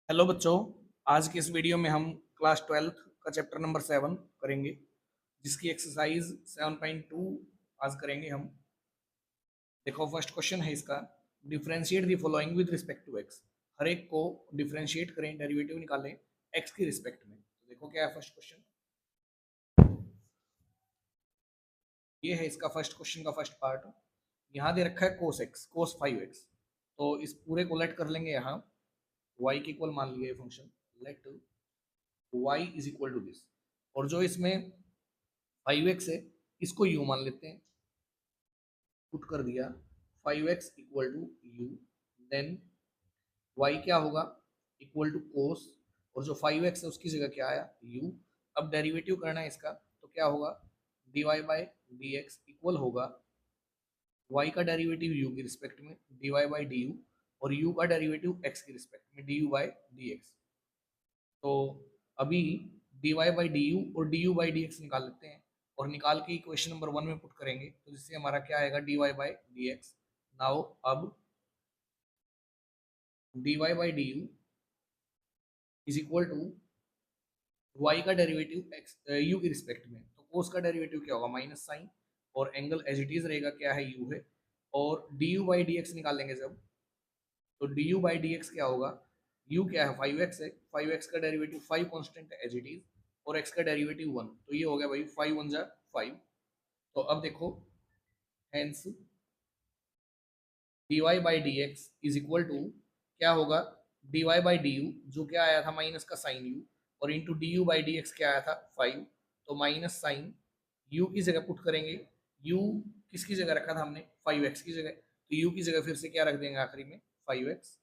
Hello बच्चों। आज की इस वीडियो में हम क्लास 12 का चैप्टर नंबर 7 करेंगे, जिसकी एक्सरसाइज 7.2 आज करेंगे हम। देखो, फर्स्ट क्वेश्चन है इसका, differentiate the following with respect to X. हर एक को डिफरेंशिएट करें, डेरिवेटिव निकालें एक्स की रिस्पेक्ट में। तो देखो क्या है फर्स्ट क्वेश्चन। ये है इसका फर्स्ट क्वेश्चन का फर्स्ट पार्ट। यहाँ दे रखा है कोस एक्स, कोस 5x। तो इस पूरे को लेट कर लेंगे यहाँ, y के इक्वल मान लिया ये function. Let y is equal to this, और जो इसमें 5x है इसको u मान लेते हैं। पुट कर दिया 5x equal to you, then y क्या होगा, इक्वल टू कोस, और जो 5x है उसकी जगह क्या आया, u। अब डेरिवेटिव करना है इसका, तो क्या होगा, dy by D x equal होगा y का डेरिवेटिव u की रिस्पेक्ट में dy बाई डी यू, और u का डेरिवेटिव x की रिस्पेक्ट में du बाई डी एक्स। तो अभी dy बाई डी यू और du बाई डी एक्स निकाल लेते हैं, और निकाल के इक्वेशन नंबर 1 में पुट करेंगे, तो जिससे हमारा क्या आएगा, dy by D x. Now अब dy by D u is equal to y का डेरिवेटिव x u की रिस्पेक्ट में, तो कोस का डेरिवेटिव क्या होगा, माइनस साइन, और एंगल एज इट इज रहेगा, क्या है, u है। और du बाई डी एक्स निकालेंगे जब, तो du बाई डी एक्स क्या होगा, u क्या है, 5x है, 5x का डेरिवेटिव 5 कांस्टेंट है एज इट इज, और x का डेरिवेटिव 1, तो ये हो गया भाई 5 1 जा 5। तो अब देखो, hence dy by D x is equal to क्या होगा, dy बाई डी यू, जो क्या आया था माइनस का साइन u, और into D you by D x क्या आया था 5, तो माइनस साइन u की जगह पुट करेंगे। u किसकी जगह रखा था हमने, 5x की जगह, तो u की जगह फिर से क्या रख देंगे आखिरी में 5x,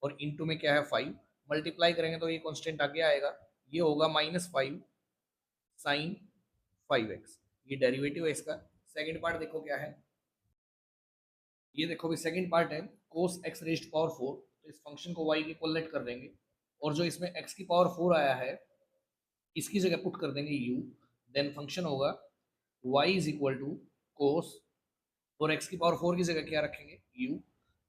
और इंटू में क्या है 5, मल्टीप्लाई करेंगे तो ये कांस्टेंट आगे आएगा, ये होगा -5 साइन 5x। ये डेरिवेटिव है इसका। सेकंड पार्ट देखो क्या है, ये देखो भी सेकंड पार्ट है, कोस x रेज्ड पावर 4। तो इस फंक्शन को y के इक्वल लेट कर देंगे, और जो इसमें x की पावर 4 आया है इसकी जगह पुट कर देंगे u, देन फंक्शन होगा y इज इक्वल टू कोस, और x की पावर 4 की जगह क्या रखेंगे, u।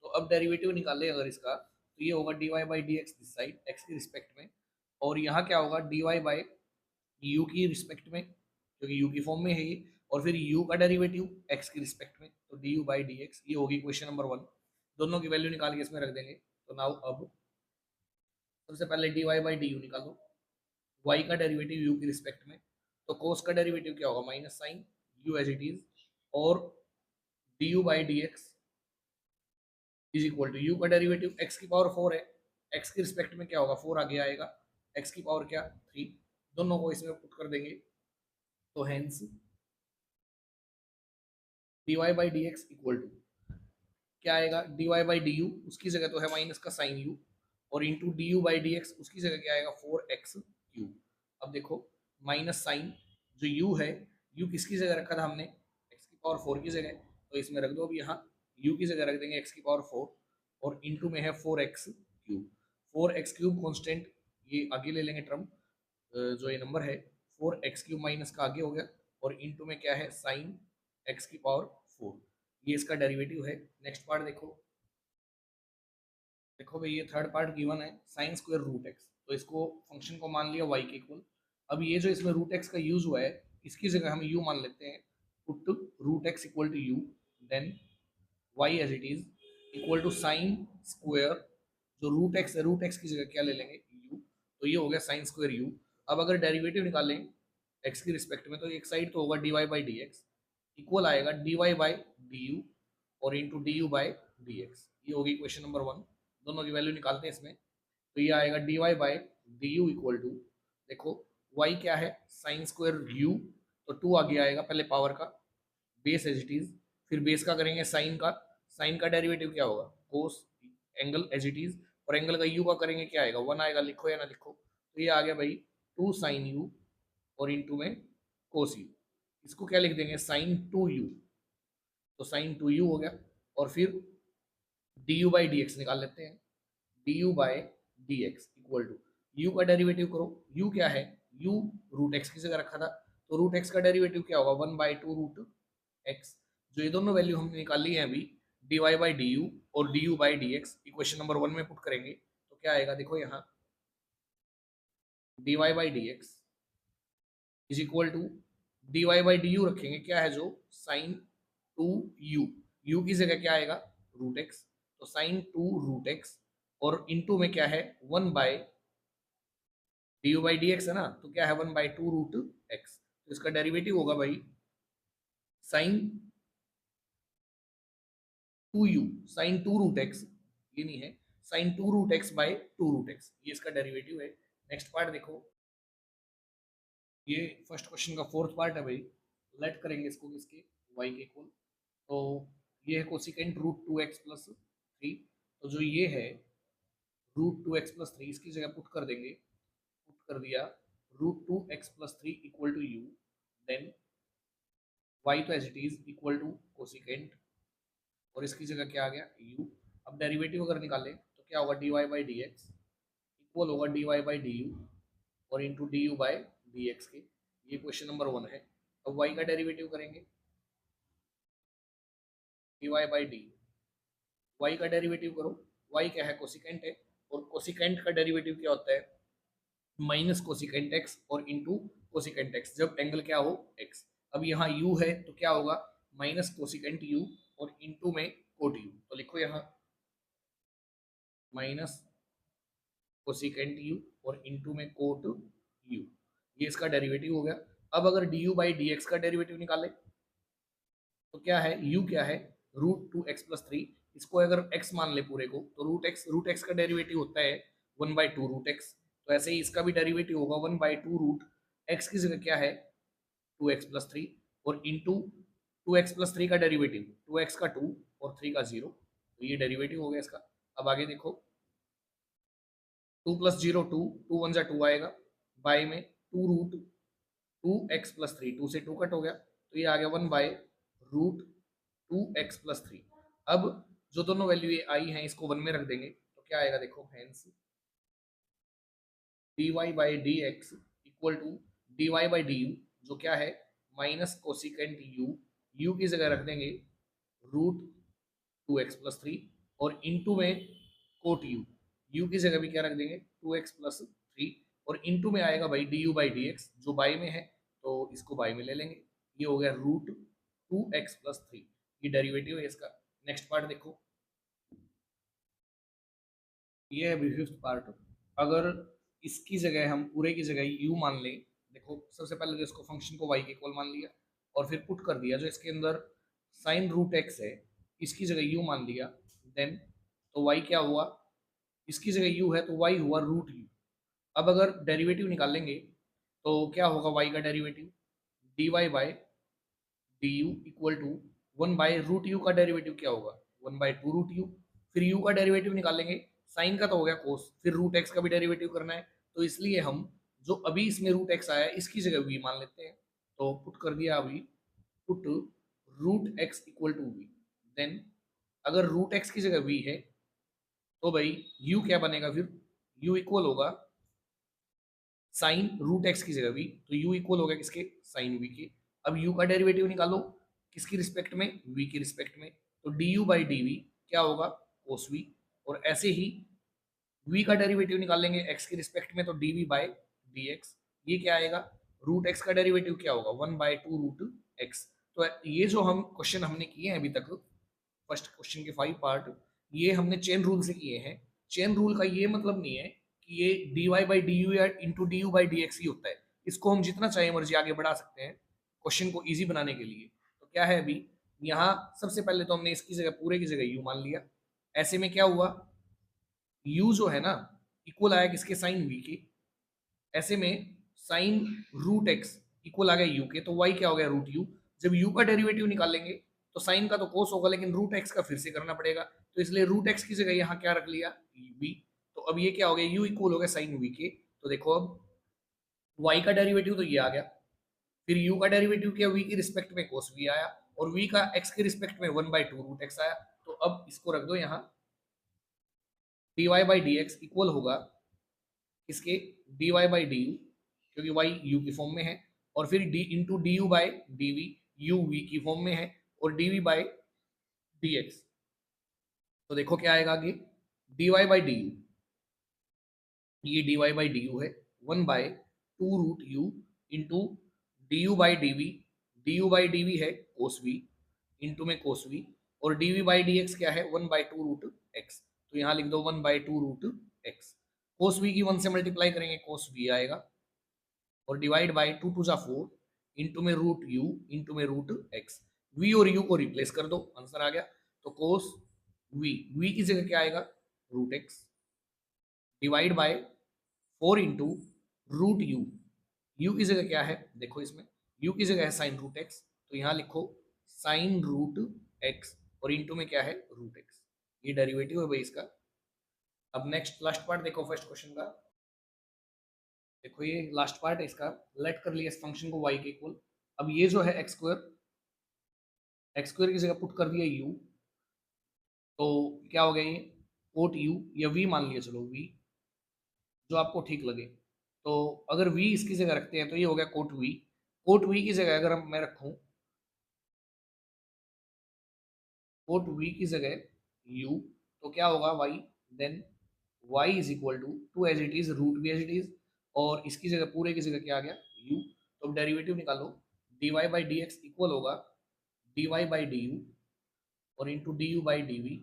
तो अब डेरिवेटिव निकाले अगर इसका, तो ये होगा dy by D x this side x की रिस्पेक्ट में, और यहाँ क्या होगा, dy बाई u की रिस्पेक्ट में, क्योंकि u की फॉर्म में है ये, और फिर u का डेरिवेटिव x की रिस्पेक्ट में, तो du बाई डी एक्स, ये होगी क्वेश्चन नंबर 1। दोनों की वैल्यू निकाल के इसमें रख देंगे। तो नाउ अब सबसे पहले dy बाई डी यू निकालो, y का डेरिवेटिव u की रिस्पेक्ट में, तो cos का डेरिवेटिव क्या होगा, minus sine u as it is, और du by D x is equal to u का डेरिवेटिव x की पावर 4 है, x की रिस्पेक्ट में क्या होगा, 4 आगे आएगा, x की पावर क्या 3, दोनों को इसमें पुट कर देंगे। तो hence dy by D x equal to क्या आएगा, dy बाई डी यू, उसकी जगह तो है माइनस का साइन u, और into D you by D x, उसकी जगह क्या आएगा 4x3। अब देखो, माइनस साइन जो u है, u किसकी जगह रखा था हमने, x की पावर 4 की जगह, तो इसमें रख दो अब यहाँ u की जगह रख देंगे x की पावर 4, और इंटू में है 4x3। 4x3 कॉन्स्टेंट, ये आगे ले लेंगे टर्म, जो ये नंबर है 4x3 माइनस का आगे हो गया, और इंटू में क्या है साइन x की पावर 4, ये इसका डेरिवेटिव है। नेक्स्ट पार्ट देखो, देखो भाई ये थर्ड पार्ट गिवन है, साइन स्क्वायर रूट एक्स, तो इसको फंक्शन को मान लिया y के इक्वल। अब ये जो इसमें रूट एक्स का यूज हुआ है, इसकी जगह हम u मान लेते हैं, put root x equal to u, then y as it is equal to sine square, जो रूट एक्स है रूट एक्स की जगह क्या ले लेंगे u, तो ये हो गया साइन स्क्वायर u। अब अगर डेरिवेटिव निकालें x की रिस्पेक्ट में, तो एक साइड तो होगा dy by D x equal आएगा dy बाई डी यू, और into D you by D x, ये होगी क्वेश्चन नंबर 1। दोनों की वैल्यू निकालते हैं इसमें, तो ये आएगा dy by D you equal to, देखो y क्या है साइन स्क्वायर u, तो 2 आगे आएगा पहले पावर का, बेस एज इट इज, फिर बेस का करेंगे साइन का, साइन का डेरिवेटिव क्या होगा कोस, एंगल एज इट इज, और एंगल का u का करेंगे क्या आएगा 1 आएगा, लिखो या ना लिखो, तो ये आ गया भाई 2 साइन u, और इंटू में कोस u, इसको क्या लिख देंगे साइन 2u, तो साइन 2u हो गया, और फिर d you by D x निकाल लेते हैं, d you by D x equal to u का डेरिवेटिव करो, u क्या है, u रूट एक्स की जगह रखा था, तो रूट एक्स का डेरिवेटिव क्या होगा 1/2 रूट एक्स, जो ये दोनों वैल्यू हमने निकाली है अभी, dy बाई डी यू और d you by D x, equation number 1 में पुट करेंगे, तो क्या आएगा देखो यहाँ D Y by D x is equal to D Y by D u रखेंगे, क्या है जो साइन टू यू, यू की जगह क्या आएगा रूट एक्स, तो साइन टू रूट एक्स, और इनटू में क्या है 1 by d you by D x है ना, तो क्या है 1/2 रूट एक्स, तो इसका डेरिवेटिव होगा भाई sine two u, sine two root x, ये नहीं है sine two root x by two root x, ये इसका डेरिवेटिव है। नेक्स्ट पार्ट देखो, ये फर्स्ट क्वेश्चन का फोर्थ पार्ट है भाई, लेट करेंगे इसको किसके वाई के इक्वल, तो ये है cosecant root two x plus three, तो जो ये है root two x plus three इसकी जगह पुट कर देंगे, पुट कर दिया root two x plus three equal to you, then Y तो as it is equal to cosecant, और इसकी जगह क्या आ गया u, अब डेरिवेटिव अगर निकालें तो क्या होगा D Y by D x equal होगा D Y by D you और into D you by D X के, ये क्वेश्चन नंबर 1 है। अब y का डेरिवेटिव करेंगे d Y by d, y का डेरिवेटिव करो, y क्या है कोसिकेंट है, और कोसिकेंट का डेरिवेटिव क्या होता है माइनस कोसिकेंट एक्स और इंटू कोसिकेंट एक्स, जब एंगल क्या हो x, अब यहाँ u है तो क्या होगा माइनस कोसिकेंट u और इंटू में कोट u, तो लिखो यहाँ माइनस कोसिकेंट u और इंटू में कोट u, ये इसका डेरिवेटिव हो गया। अब अगर d you by D x का डेरिवेटिव निकाले तो क्या है u क्या है root two x plus three, इसको अगर x मान ले पूरे को तो रूट एक्स का डेरिवेटिव होता है 1/2 रूट एक्स, तो ऐसे ही इसका भी डेरिवेटिव होगा 1/2 रूट एक्स की जगह क्या है 2x प्लस थ्री, और इंटू 2x प्लस थ्री का डेरिवेटिव 2x का 2 और 3 का 0, तो ये डेरिवेटिव हो गया इसका। अब आगे देखो 2 प्लस 0 2, 2 1 जा 2 आएगा, बाय में 2 रूट 2x प्लस थ्री, 2 से 2 कट हो गया, तो ये आ गया 1/रूट 2x प्लस थ्री। अब जो दोनों वैल्यू ये आई हैं इसको 1 में रख देंगे तो क्या आएगा देखो hence D Y by D x equal to D Y by D u, जो क्या है माइनस कोसिकेंट यू, यू की जगह रख देंगे रूट 2x प्लस थ्री और इंटू में कोट यू, यू की जगह भी क्या रख देंगे 2x प्लस थ्री, और इंटू में आएगा भाई D you by D x जो बाई में है तो इसको बाई में ले लेंगे, ये हो गया रूट 2x प्लस थ्री, ये डेरिवेटिव है इसका। नेक्स्ट पार्ट देखो, ये है फिफ्थ पार्ट, अगर इसकी जगह हम पूरे की जगह u मान लें, देखो सबसे पहले तो इसको फंक्शन को y के इक्वल मान लिया और फिर पुट कर दिया, जो इसके अंदर साइन रूट x है इसकी जगह u मान लिया, देन तो y क्या हुआ इसकी जगह u है तो y हुआ रूट u। अब अगर डेरिवेटिव निकालेंगे तो क्या होगा y का derivative D Y by D you equal to 1/रूट यू का डेरिवेटिव क्या होगा 1/2 रूट यू, फिर u का डेरिवेटिव निकालेंगे, साइन का तो हो गया कोस, फिर रूट एक्स का भी डेरिवेटिव करना है, तो इसलिए हम जो अभी इसमें रूट एक्स आया है इसकी जगह v मान लेते हैं, तो पुट कर दिया अभी put root x equal to v, then अगर रूट एक्स की जगह v है तो भाई u क्या बनेगा फिर u इक्वल होगा साइन रूट एक्स की जगह v, तो u इक्वल होगा किसके साइन v के। अब u का डेरिवेटिव निकालो किसकी रिस्पेक्ट में v की रिस्पेक्ट में, तो d you by D v क्या होगा कोस v, और ऐसे ही v का डेरिवेटिव निकालेंगे x की रिस्पेक्ट में तो d we by D x, ये क्या आएगा रूट x का डेरिवेटिव क्या होगा 1/2 रूट x। तो ये जो हम क्वेश्चन हमने किए हैं अभी तक फर्स्ट क्वेश्चन के 5 पार्ट, ये हमने चेन रूल से किए हैं। चेन रूल का ये मतलब नहीं है कि ये D Y by D U या into D you by D X ही होता है, इसको हम जितना चाहे मर्जी आगे बढ़ा सकते हैं क्वेश्चन को इजी बनाने के लिए। तो क्या है अभी यहाँ सबसे पहले तो हमने इसकी जगह पूरे की जगह यू मान लिया, ऐसे में क्या हुआ u जो है ना इक्वल आया किसके साइन v के, ऐसे में साइन रूट एक्स इक्वल आ गया u के, तो y क्या हो गया रूट u, जब u का डेरिवेटिव निकालेंगे तो साइन का तो कोस होगा लेकिन रूट एक्स का फिर से करना पड़ेगा, तो इसलिए रूट एक्स की जगह यहाँ क्या रख लिया v, तो अब ये क्या हो गया u इक्वल हो गया साइन v के, तो देखो अब y का डेरिवेटिव तो ये आ गया, फिर u का डेरिवेटिव किया v की रिस्पेक्ट में कोस v आया, और v का x के रिस्पेक्ट में 1/2 रूट एक्स आया, तो अब इसको रख दो यहाँ D Y by D x equal होगा इसके D Y by D U, क्योंकि y u की फॉर्म में है, और फिर d into D you by D V, U v की फॉर्म में है, और D we by D X, तो देखो क्या आएगा आगे D Y by D U, ये D Y by D U है, 1/2 √u into D you by D we है कोस वी, इंटू में कोस वी, और dv/dx क्या है 1/2 √x, तो यहाँ लिख दो 1/2 √x। कोस वी की 1 से मल्टीप्लाई करेंगे कोस वी आएगा, और डिवाइड बाई 2 × 4 इंटू में रूट यू इंटू में रूट एक्स। वी और यू को रिप्लेस कर दो, आंसर आ गया। तो कोस वी की जगह क्या आएगा root x, divide by 4 into root u की जगह क्या है देखो, इसमें यू की जगह है साइन रूट एक्स, तो यहाँ लिखो साइन रूट एक्स, और इंटू में क्या है रूट एक्स। ये डेरिवेटिव है भाई इसका। अब नेक्स्ट लास्ट पार्ट देखो फर्स्ट क्वेश्चन का। देखो ये लास्ट पार्ट है इसका। लेट कर लिया इस फंक्शन को y के इक्वल। अब ये जो है एक्स स्क्वायर की जगह पुट कर दिया u, तो क्या हो गया ये कोट u या v मान लिया, चलो v जो आपको ठीक लगे। तो अगर v इसकी जगह रखते हैं तो ये हो गया कोट v। कोट v की जगह अगर मैं रखूं कोट v की जगह u, तो क्या होगा y, then y is equal to as it is root भी एज इट इज, और इसकी जगह पूरे की जगह क्या आ गया u। तो अब डेरिवेटिव निकालो, dy/dx इक्वल होगा dy/du और इंटू du/dv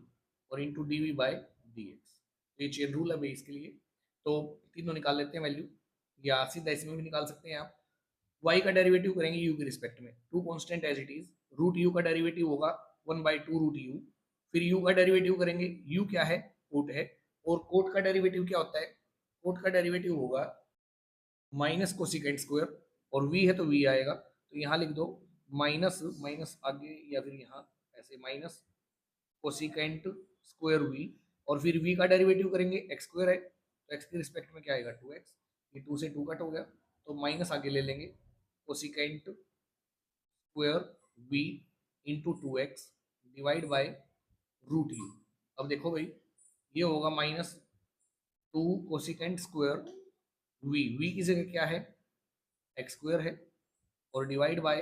और इंटू dv/dx। तो ये चेन रूल है भाई इसके लिए। तो तीनों निकाल लेते हैं वैल्यू, या सीधा इसमें भी निकाल सकते हैं आप। y का डेरिवेटिव करेंगे u के रिस्पेक्ट में, two constant as it is, root u का डेरिवेटिव होगा 1/2 √u। फिर u का डेरिवेटिव करेंगे, u क्या है कोट है, और कोट का डेरिवेटिव क्या होता है, कोट का डेरिवेटिव होगा माइनस कोसिकेंट स्क्वायर, और v है तो v आएगा, तो यहाँ लिख दो माइनस माइनस आगे या फिर यहाँ ऐसे माइनस कोसिकेंट स्क्वायर v, और फिर v का डेरिवेटिव करेंगे x स्क्वायर है, तो x के रिस्पेक्ट में क्या आएगा 2x, ये 2 से 2 कट हो गया, तो माइनस आगे ले लेंगे cosecant square v into 2x divide by root u। अब देखो भाई ये होगा -2 कोसिकेंट स्क्वायर v की जगह क्या है एक्स स्क्वायर है, और डिवाइड बाय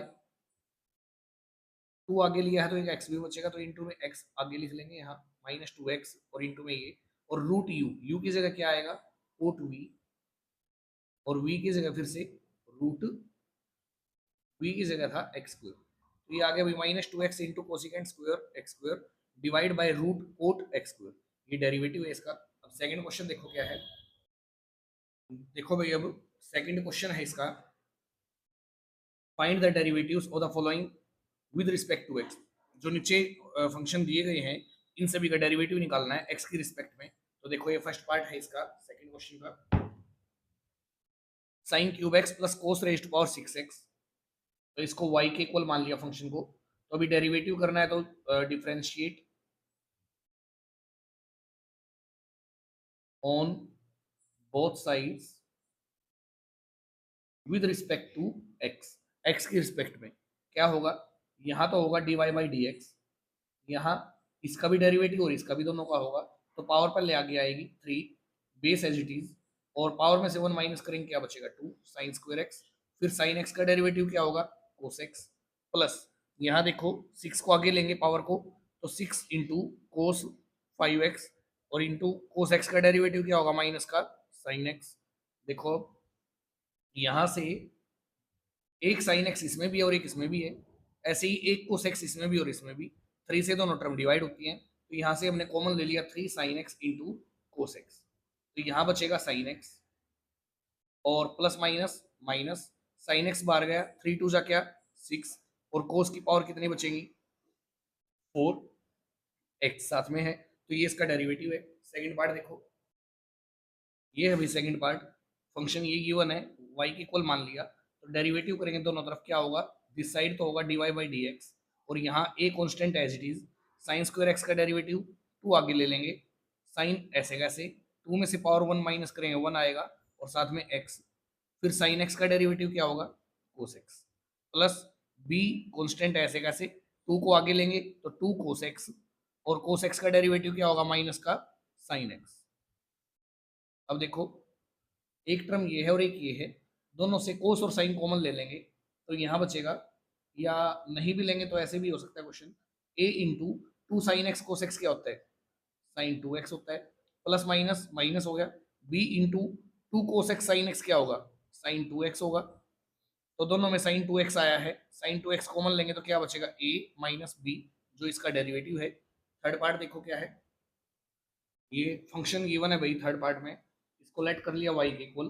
2 आगे लिया है तो एक एक्स भी बचेगा, तो इंटू में एक्स आगे लिख लेंगे यहाँ -2x, और इंटू में ये, और रूट यू की जगह क्या आएगा कोट v, और v की जगह फिर से रूट v की जगह था एक्स स्क्वायर, तो ये आ गया भाई -2x into cosecant square x square divide by root cot x square. ये डेरिवेटिव है इसका। अब सेकंड क्वेश्चन देखो क्या है। देखो भाई अब सेकंड क्वेश्चन है इसका, find the derivatives of the following with respect to x. जो नीचे फंक्शन दिए गए हैं इन सभी का डेरिवेटिव निकालना है एक्स की रिस्पेक्ट में। तो देखो ये फर्स्ट पार्ट है इसका सेकंड क्वेश्चन का, sine cube x plus cos raised power 6x, तो इसको y के इक्वल मान लिया फंक्शन को। तो अभी डेरिवेटिव करना है, तो differentiate on both sides with respect to x. X की रिस्पेक्ट में क्या होगा, यहाँ तो होगा dy/dx, यहाँ इसका भी डेरिवेटिव और इसका भी दोनों का होगा, तो पावर पर ले आगे आएगी 3 बेस एज इट इज, और पावर में से 1 माइनस करेंगे क्या बचेगा 2 साइन स्क्वायर एक्स। फिर साइन एक्स का डेरिवेटिव क्या होगा कोस एक्स, प्लस यहाँ देखो 6 को आगे लेंगे पावर को, तो 6 इंटू कोस 5x, और इंटू कोस एक्स का डेरिवेटिव क्या होगा माइनस का साइन एक्स। देखो यहाँ से एक साइन एक्स इसमें भी है और एक इसमें भी है, ऐसे ही एक कोस एक्स इसमें भी और इसमें भी, 3 से दोनों टर्म डिवाइड होती हैं, तो यहाँ से हमने कॉमन ले लिया 3 sine x into cos x, तो यहाँ बचेगा साइन एक्स, और plus minus minus sine x बाहर गया, 3 2 जा क्या 6, और कोस की पावर कितनी बचेगी 4, एक्स साथ में है, तो ये इसका डेरिवेटिव है। सेकंड पार्ट देखो, ये है भाई सेकंड पार्ट, फंक्शन ये गिवन है y की इक्वल मान लिया, तो डेरिवेटिव करेंगे दोनों तरफ क्या होगा, दिस साइड तो होगा dy/dx, और यहाँ a constant as it is, sine square x का डेरिवेटिव 2 आगे ले लेंगे, साइन ऐसे कैसे 2 में से पावर 1 माइनस करेंगे 1 आएगा, और साथ में x, फिर साइन एक्स का डेरिवेटिव क्या होगा cos x, plus b constant ऐसे कैसे 2 को आगे लेंगे तो 2 कोस एक्स, और कोस एक्स का डेरिवेटिव क्या होगा माइनस का साइन एक्स। अब देखो एक टर्म ये है और एक ये है, दोनों से कोस और साइन कॉमन ले लेंगे, तो यहाँ बचेगा, या नहीं भी लेंगे तो ऐसे भी हो सकता है question, a into 2 sine x cos x क्या होता है साइन 2x होता है, प्लस माइनस माइनस हो गया b into two cos x sine x क्या होगा, साइन टू एक्स होगा। तो दोनों में साइन टू एक्स आया है, साइन टू एक्स कॉमन लेंगे तो क्या बचेगा, ए माइनस बी, जो इसका डेरिवेटिव है। थर्ड पार्ट देखो क्या है, ये फंक्शन गिवन है भाई थर्ड पार्ट में, इसको लेट कर लिया y के इक्वल,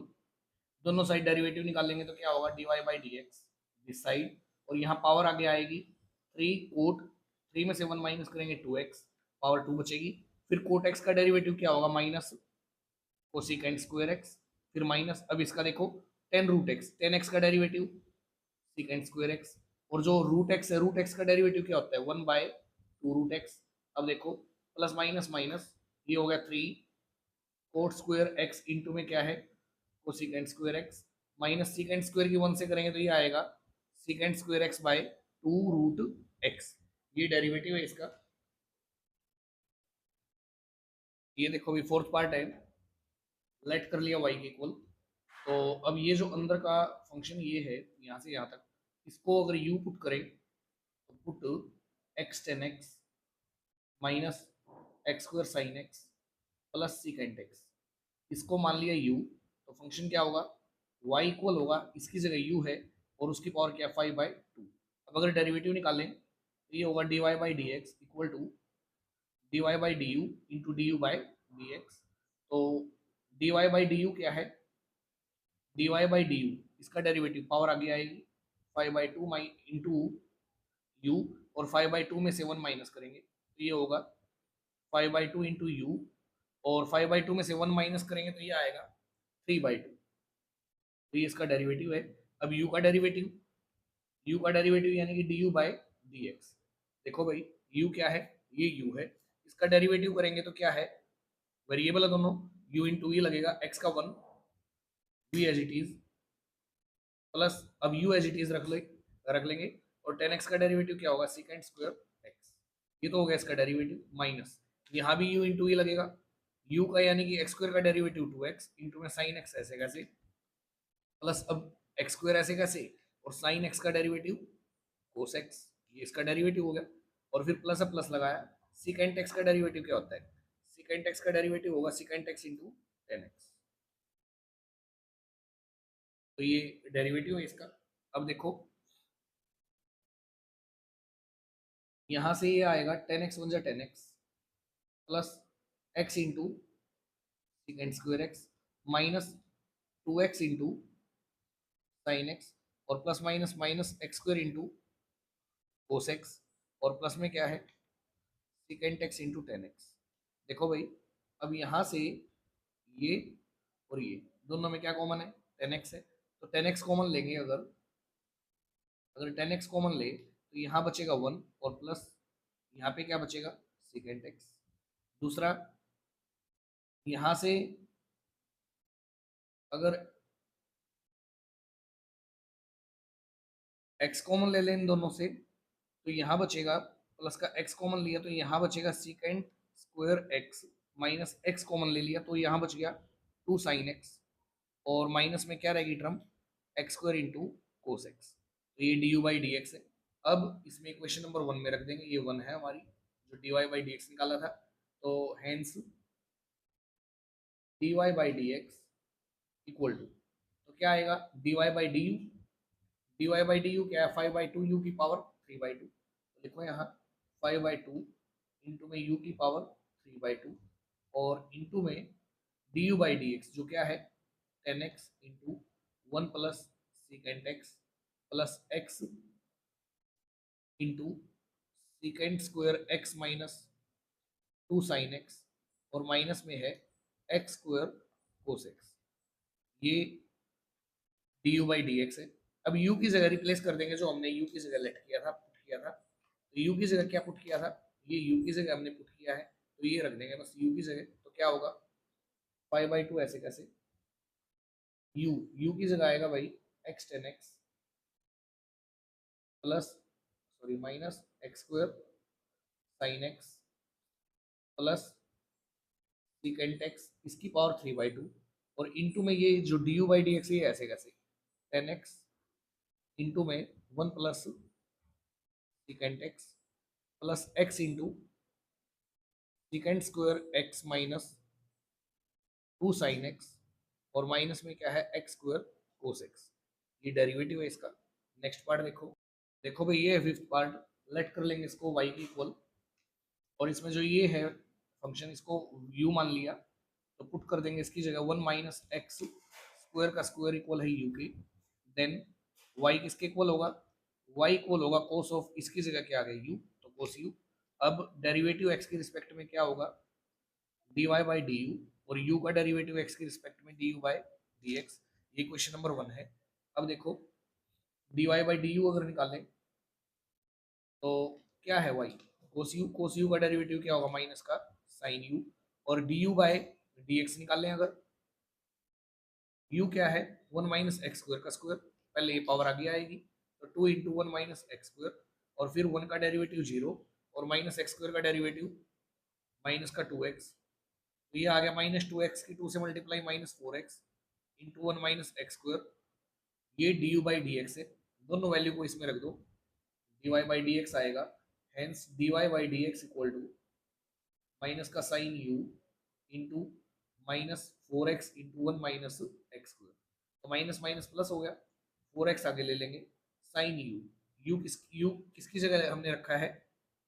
दोनों साइड डेरिवेटिव निकालेंगे तो क्या होगा, D Y by D x this side, और यहाँ पावर आगे आएगी थ्री कोट, थ्री में से वन माइनस करेंगे टू एक्स, पावर टू बचेगी। फिर कोट एक्स का डेरिवेटिव क्या होगा, माइनस कोसिकेंट स्क्वायर एक्स, फिर माइनस, अब इसका देखो tan root x, tan x का डेरिवेटिव सीकेंट स्क्वायर एक्स, और जो रूट एक्स है, रूट एक्स का डेरिवेटिव क्या होता है, one by two root x. अब देखो प्लस माइनस माइनस, ये हो गया three cot square x into में क्या है, cosecant square x, minus secant square की वन से करेंगे तो ये आएगा secant square x by two root x, ये डेरिवेटिव है इसका। ये देखो भी फोर्थ पार्ट है, लेट कर लिया y के इक्वल। तो अब ये जो अंदर का फंक्शन ये है यहाँ से यहाँ तक, इसको अगर u पुट करें तो put x tan x minus x square sine x plus secant x, इसको मान लिया u, तो फंक्शन क्या होगा, y इक्वल होगा, इसकी जगह u है और उसकी पावर क्या, फाइव बाई टू। अब अगर डेरिवेटिव निकालें तो ये होगा D Y by D x equal to D Y by D U into D you by D X. तो D Y by D you क्या है, D Y by D U, इसका डेरिवेटिव पावर आगे आएगी five by two my into U, और five by two में से one minus करेंगे तो ये होगा five by two into U, और फाइव बाई टू में से वन माइनस करेंगे तो ये आएगा थ्री बाई टू, तो ये इसका डेरिवेटिव है। अब u का डेरिवेटिव, u का डेरिवेटिव यानी कि D you by D x, देखो भाई u क्या है, ये u है, इसका डेरिवेटिव करेंगे तो क्या है, वेरिएबल है दोनों, u इंटू ई लगेगा, x का one v as it is plus, अब u एज इट इज रख लेंगे, और टेन एक्स का डेरिवेटिव क्या होगा, सीकेंट स्क्वायर एक्स, ये तो हो गया इसका डेरिवेटिव, माइनस यहाँ भी u इंटू ई लगेगा, u का यानी कि एक्स स्क्वायर का डेरिवेटिव टू एक्स इंटू में साइन एक्स ऐसे कैसे, प्लस अब एक्स स्क्वायर ऐसे कैसे, और साइन एक्स का डेरिवेटिव कोस एक्स, ये इसका डेरिवेटिव हो गया, और फिर प्लस अब प्लस लगाया, सीकेंट एक्स का डेरिवेटिव क्या होता है, सीकेंट एक्स का डेरिवेटिव होगा secant X into tan x, तो ये डेरिवेटिव है इसका। अब देखो यहाँ से ये आएगा टेन एक्स वन जा tan X plus X into secant square x minus two X into sine X, और plus minus minus x square into cos X, और प्लस में क्या है secant X into tan X. देखो भाई अब यहाँ से ये और ये दोनों में क्या कॉमन है, टेन एक्स है, तो टेन एक्स कॉमन लेंगे, अगर अगर टेन एक्स कॉमन ले तो यहाँ बचेगा वन, और प्लस यहाँ पे क्या बचेगा सीकेंट एक्स। दूसरा यहाँ से अगर x कॉमन ले लें इन दोनों से तो यहाँ बचेगा, प्लस का x कॉमन लिया तो यहाँ बचेगा secant square x, minus x common ले लिया तो यहाँ बच गया टू साइन एक्स, और माइनस में क्या रहेगी term x square into cos x, तो ये D you by D x है। अब इसमें इक्वेशन नंबर वन में रख देंगे, ये वन है हमारी जो d Y by D x निकाला था, तो hence d Y by D x equal to, तो क्या आएगा d Y by D u, d Y by D you क्या है, फाइव बाई टू यू की पावर थ्री बाई टू, तो लिखो यहाँ फाइव बाई टू इंटू में यू की पावर थ्री बाई टू, और इंटू में d you by D x जो क्या है ten x into one plus secant x plus X into secant square x minus to sign X, और minus में है एक्स स्क्वायर कोस एक्स, ये D you by D x है। अब u की जगह रिप्लेस कर देंगे, जो हमने u की जगह लेट किया था, पुट किया था, तो u की जगह क्या पुट किया था, ये u की जगह हमने पुट किया है, तो ये रख देंगे बस u की जगह, तो क्या होगा फाइव बाई टू ऐसे कैसे, u की जगह आएगा भाई x tan X plus sorry minus x square sine x plus secant x इसकी पावर थ्री बाई टू, और इंटू में ये जो D you by D x ये ऐसे कैसे टेन एक्स इंटू में one plus secant x plus X into secant square x minus to sign X, और माइनस में क्या है एक्स स्क्वायर कोस एक्स, ये डेरिवेटिव है इसका। नेक्स्ट पार्ट देखो, देखो भाई ये है फिफ्थ पार्ट, लेट कर लेंगे इसको y की इक्वल, और इसमें जो ये है फंक्शन इसको u मान लिया, तो पुट कर देंगे इसकी जगह 1 माइनस एक्स स्क्वायर का स्क्वायर इक्वल है u के, देन y किसके इक्वल होगा, y इक्वल होगा कोस ऑफ, इसकी जगह क्या आ गया u, तो कोस u। अब डेरिवेटिव x की रिस्पेक्ट में क्या होगा, dy बाई डी यू, और u का डेरिवेटिव x की रिस्पेक्ट में du बाई डी एक्स, ये क्वेश्चन नंबर 1 है। अब देखो dy बाई डी यू अगर निकालें तो क्या है y, कोस यू का डेरिवेटिव क्या होगा माइनस का साइन यू, और d you by D x निकाल लें अगर, u क्या है 1 माइनस एक्स स्क्वायर का स्क्वायर, पहले ये पावर आगे आएगी, तो 2 into one minus x square, और फिर 1 का डेरिवेटिव 0, और माइनस एक्स स्क्वायर का डेरिवेटिव माइनस का 2x, तो ये आ गया माइनस 2x की 2 से multiply minus 4x into 1 minus x square, ये D you by D x है, दोनों वैल्यू को इसमें रख दो, D Y by D x आएगा, hence D Y by D x equal to minus का sine U into minus 4x into 1 minus x square, तो माइनस माइनस प्लस हो गया, 4x आगे ले लेंगे, साइन यू, यू किसकी जगह हमने रखा है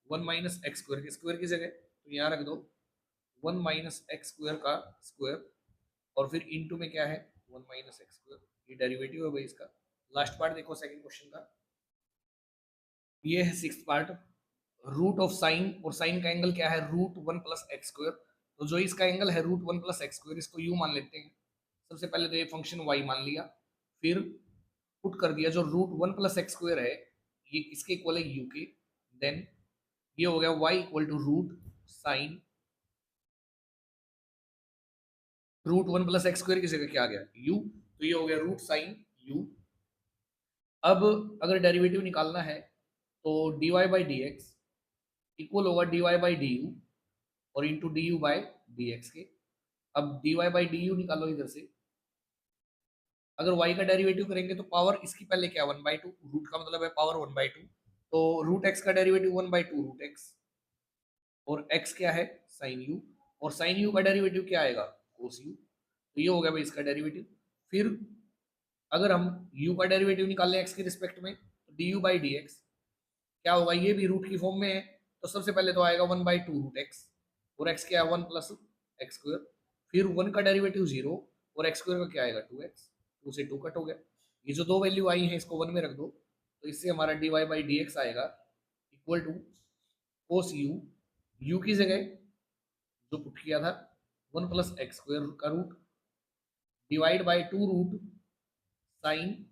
1 माइनस एक्स स्क्वायर की जगह, तो यहाँ रख दो 1 माइनस एक्स स्क्वायर का स्क्वायर, और फिर इंटू में क्या है 1 माइनस एक्स स्क्वायर, ये डेरिवेटिव है भाई इसका। लास्ट पार्ट देखो सेकंड क्वेश्चन का, ये है sixth part, root of sine, और साइन का एंगल क्या है रूट 1 प्लस एक्स स्क्वायर, तो जो इसका एंगल है रूट 1 प्लस एक्स स्क्वायर, इसको यू मान लेते हैं। सबसे पहले तो ये फंक्शन वाई मान लिया, फिर पुट कर दिया जो रूट 1 प्लस एक्स स्क्वायर है ये किसके इक्वल है यू के, देन ये हो गया y equal to root sine, root 1 plus x square की जगह क्या आ गया यू, तो ये हो गया रूट साइन यू। अब अगर डेरिवेटिव निकालना है तो D Y by D x equal होगा D Y by D you, और into D you by D X के। अब D Y by D you निकालो इधर से, अगर y का डेरिवेटिव करेंगे तो पावर इसकी पहले क्या 1/2, रूट का मतलब है पावर 1/2, तो रूट एक्स का डेरिवेटिव 1/2 रूट एक्स, और x क्या है साइन यू, और साइन यू का डेरिवेटिव क्या आएगा कोस यू, तो ये हो गया भाई इसका डेरिवेटिव। फिर अगर हम u का डेरिवेटिव निकाल लें x की रिस्पेक्ट में, तो d you by D x क्या होगा, ये भी रूट की फॉर्म में है, तो सबसे पहले तो आएगा 1/2 रूट एक्स, और x क्या है 1 प्लस एक्स स्क्वायर, फिर 1 का डेरिवेटिव 0, और एक्स स्क्वायर का क्या आएगा 2x, 2 से 2 कट हो गया, ये जो दो वैल्यू आई हैं इसको 1 में रख दो, तो इससे हमारा d Y by D x आएगा equal to cos u, u की जगह जो पुट किया था 1 प्लस एक्स स्क्वायर का root divide by 2 root sine,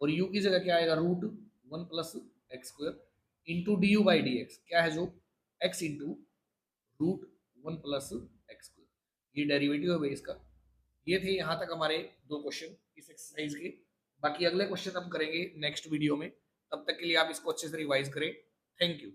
और u की जगह क्या आएगा root 1 plus x square into D you by D x, क्या है जो x into root 1 plus x square, ये डेरिवेटिव है भाई इसका। ये थे यहाँ तक हमारे दो क्वेश्चन इस एक्सरसाइज के, बाकी अगले क्वेश्चन हम करेंगे नेक्स्ट वीडियो में, तब तक के लिए आप इसको अच्छे से रिवाइज करें। Thank you.